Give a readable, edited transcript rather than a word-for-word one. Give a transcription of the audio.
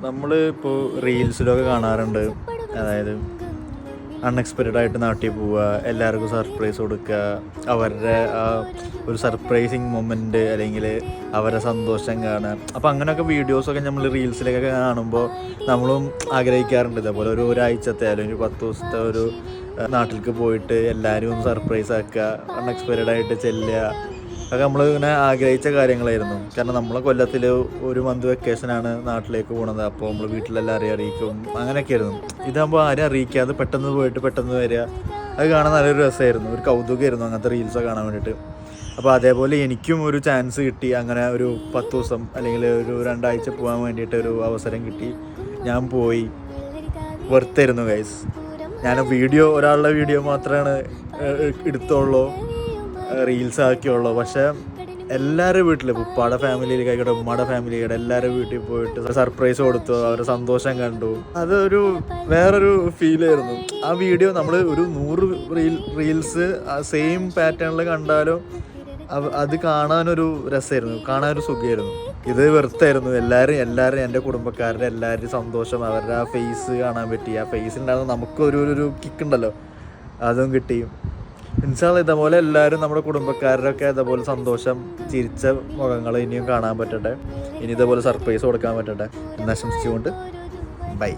നമ്മൾ ഇപ്പോൾ റീൽസിലൊക്കെ കാണാറുണ്ട്, അതായത് അൺഎക്സ്പെക്റ്റഡ് ആയിട്ട് നാട്ടിൽ പോവുക, എല്ലാവർക്കും സർപ്രൈസ് കൊടുക്കുക, അവരുടെ ആ ഒരു സർപ്രൈസിങ് മൊമെൻറ്റ് അല്ലെങ്കിൽ അവരുടെ സന്തോഷം കാണുക. അപ്പോൾ അങ്ങനെയൊക്കെ വീഡിയോസൊക്കെ നമ്മൾ റീൽസിലൊക്കെ കാണുമ്പോൾ നമ്മളും ആഗ്രഹിക്കാറുണ്ട് ഇതേപോലെ ഒരാഴ്ചത്തെ അല്ലെങ്കിൽ 10 ദിവസത്തെ ഒരു നാട്ടിലേക്ക് പോയിട്ട് എല്ലാവരും ഒന്ന് സർപ്രൈസ് ആക്കുക, അൺഎക്സ്പെക്റ്റഡ് ആയിട്ട് ചെല്ലുക. അതൊക്കെ നമ്മൾ ഇങ്ങനെ ആഗ്രഹിച്ച കാര്യങ്ങളായിരുന്നു. കാരണം നമ്മളെ കൊല്ലത്തിൽ ഒരു മന്ത് വെക്കേഷനാണ് നാട്ടിലേക്ക് പോകുന്നത്. അപ്പോൾ നമ്മൾ വീട്ടിലെല്ലാം അറിയിക്കും, അങ്ങനെയൊക്കെ ആയിരുന്നു. ഇതാകുമ്പോൾ ആരും അറിയിക്കാതെ പെട്ടെന്ന് പോയിട്ട് പെട്ടെന്ന് വരിക, അത് കാണാൻ നല്ലൊരു രസമായിരുന്നു, ഒരു കൗതുകമായിരുന്നു അങ്ങനത്തെ റീൽസൊക്കെ കാണാൻ വേണ്ടിയിട്ട്. അപ്പോൾ അതേപോലെ എനിക്കും ഒരു ചാൻസ് കിട്ടി, അങ്ങനെ ഒരു 10 ദിവസം അല്ലെങ്കിൽ ഒരു 2 ആഴ്ച പോകാൻ വേണ്ടിയിട്ട് ഒരു അവസരം കിട്ടി. ഞാൻ പോയി, വെറുത്തായിരുന്നു ഗൈസ്. ഞാൻ ഒരാളുടെ വീഡിയോ മാത്രമാണ് എടുത്തുള്ളൂ, റീൽസ് ആക്കിയുള്ളൂ. പക്ഷേ എല്ലാവരുടെ വീട്ടിൽ, ഉപ്പാടെ ഫാമിലിയിലേക്കായിക്കോട്ടെ ഉമ്മയുടെ ഫാമിലിയായിക്കോട്ടെ എല്ലാവരുടെ വീട്ടിൽ പോയിട്ട് സർപ്രൈസ് കൊടുത്തു, അവരുടെ സന്തോഷം കണ്ടു. അതൊരു വേറൊരു ഫീലായിരുന്നു. ആ വീഡിയോ നമ്മൾ ഒരു 100 റീൽസ് സെയിം പാറ്റേണിൽ കണ്ടാലും അത് കാണാനൊരു രസമായിരുന്നു, കാണാനൊരു സുഖമായിരുന്നു. ഇത് വെറുത്തായിരുന്നു. എല്ലാവരും എൻ്റെ കുടുംബക്കാരുടെ എല്ലാവരുടെയും സന്തോഷം, അവരുടെ ആ ഫേസ് കാണാൻ പറ്റി. ആ ഫേസിലുണ്ടാകുന്ന നമുക്കൊരു കിക്കുണ്ടല്ലോ, അതും കിട്ടി. ഇൻഷാല്ലാ ഇതേപോലെ എല്ലാവരും നമ്മുടെ കുടുംബക്കാരുടെയൊക്കെ ഇതേപോലെ സന്തോഷം ചിരിച്ച മുഖങ്ങൾ ഇനിയും കാണാൻ പറ്റട്ടെ, ഇനി ഇതേപോലെ സർപ്രൈസ് കൊടുക്കാൻ പറ്റട്ടെ എന്നാശംസിച്ചുകൊണ്ട് ബൈ.